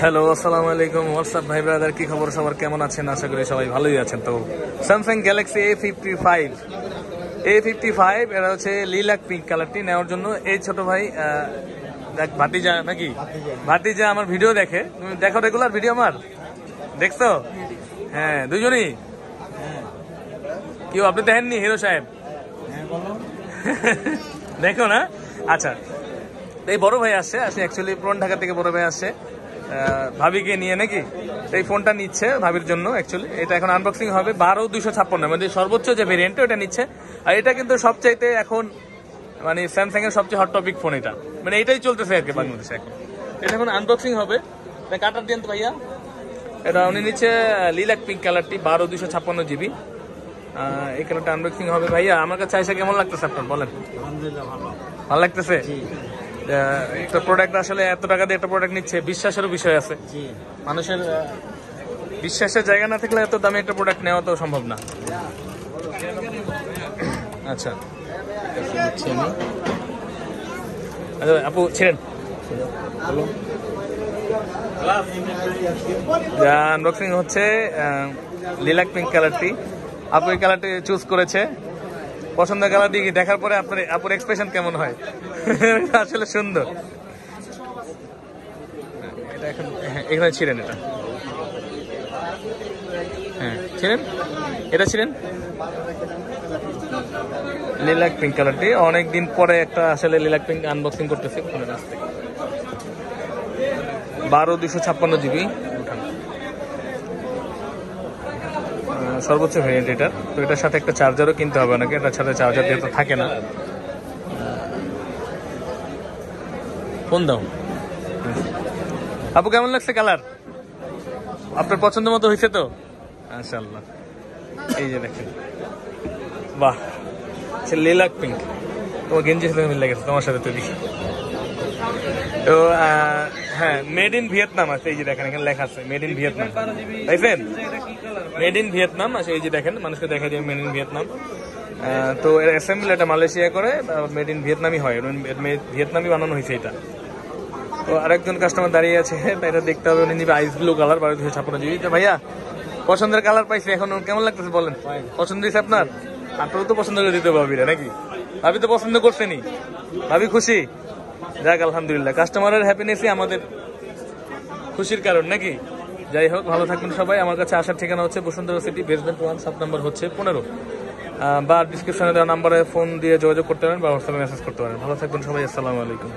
Hello, আসসালামু আলাইকুম। WhatsApp ভাই ব্রাদার, কি খবর সবার? কেমন আছেন? আশা করি সবাই ভালোই আছেন। তো স্যামসাং গ্যালাক্সি A55 এটা হচ্ছে লিলাক পিঙ্ক কালারটি নেওয়ার জন্য এই ছোট ভাই ভাতিজা নাকি ভাতিজা আমার ভিডিও দেখে। তুমি দেখো রেগুলার ভিডিও আমার দেখছো? হ্যাঁ, দুজনই। কেউ আপনি দেখেননি হিরো সাহেব? দেখো না? আচ্ছা, এই বড় ভাই আসছে অ্যাকচুয়ালি পুরান ঢাকা থেকে বড় ভাই আসছে ভাবিকে নিয়ে নাকি। এই ফোনটা নিচ্ছে ভাবির জন্য। অ্যাকচুয়ালি এটা এখন আনবক্সিং হবে 12,256 মানে সর্বোচ্চ যে ভেরিয়েন্ট ওটা নিচ্ছে। আর এটা কিন্তু সবচাইতে এখন মানে স্যামসাং এর সবচেয়ে হট টপিক ফোন এটা, মানে এটাই চলতেছে আর কি বাংলাদেশে এখন। এটা এখন আনবক্সিং হবে। কাটার দিন তো ভাইয়া, এটা উনি নিচ্ছে লিলাক পিঙ্ক কালারটি 12,256 GB। এই কালারটা আনবক্সিং হবে। ভাইয়া আমার কাছে এসে কেমন লাগতেছে আপনার বলেন? ভালো লাগতেছে। একটা প্রোডাক্ট আসলে এত টাকা দিয়ে একটা প্রোডাক্ট নিচ্ছে, বিশ্বাসেরও বিষয় আছে। মানুষের বিশ্বাসের জায়গা না থাকলে এত দামে একটা প্রোডাক্ট নেওয়া তো সম্ভব না। আচ্ছা আপু ছিলেন আনবক্সিং হচ্ছে লিলাক পিঙ্ক কালারটি। আপু এই কালারটি চুজ করেছে। পছন্দের কালার দিয়ে দেখার পরে আপনার আপুর এক্সপ্রেশন কেমন হয়? আসলে সুন্দর। এটা এখন এখানে ছিলেন, এটা হ্যাঁ ছিলেন, এটা ছিলেন লিলাক পিঙ্ক কালারটি। অনেকদিন পরে একটা আসলে লিলাক পিঙ্ক আনবক্সিং করতেছি ফোনের কাছ থেকে। 12,256 GB সর্বোচ্চ ভেরিয়েন্ট এটার। তো এটার সাথে একটা চার্জারও কিনতে হবে নাকি, এটার সাথে চার্জার দিয়ে তো থাকে না। ফোন দাও। আপু কেমন লাগছে কালার? আপনার পছন্দ মতো হয়েছে তো? মাশাআল্লাহ। এই যে দেখেন, বাহ, লিলাক পিঙ্ক। তোমার গেঞ্জির সাথে মিল লেগেছে তোমার সাথে তৈরি। তো হ্যাঁ, মেড ইন ভিয়েতনাম আছে। এই যে দেখেন এখানে লেখা আছে মেড ইন ভিয়েতনাম, দেখছেন? মেড ইন ভিয়েতনাম আছে। এই যে দেখেন, মানুষকে দেখা যায় মেড ইন ভিয়েতনাম। তো এর অ্যাসেম্বল এটা মালয়েশিয়া করে, মেড ইন ভিয়েতনামই হয়, ভিয়েতনামই বানানো হয়েছে এটা। তো আরেকজন কাস্টমার দাঁড়িয়ে আছে, এটা দেখতে হবে। উনি নিবে আইস ব্লু কালার 12,256 GB। তো ভাইয়া পছন্দের কালার পাইছি, এখন কেমন লাগতেছে বলেন? পছন্দ হয়েছে আপনার? আপনারও তো পছন্দ করে দিতে ভাবিরা নাকি? ভাবি তো পছন্দ করছেনি, ভাবি খুশি। যাক আলহামদুলিল্লাহ, কাস্টমারের হ্যাপিনেসই আমাদের খুশির কারণ নাকি। যাই হোক, ভালো থাকবেন সবাই। আমার কাছে আসার ঠিকানা হচ্ছে Bashundhara city, basement 1, shop number হচ্ছে 15, বা ডিসক্রিপশনে দেওয়া নাম্বারে ফোন দিয়ে যোগাযোগ করতে পারেন বা হোয়াটসঅ্যাপে মেসেজ করতে পারেন। ভালো থাকবেন সবাই, আসসালামু আলাইকুম।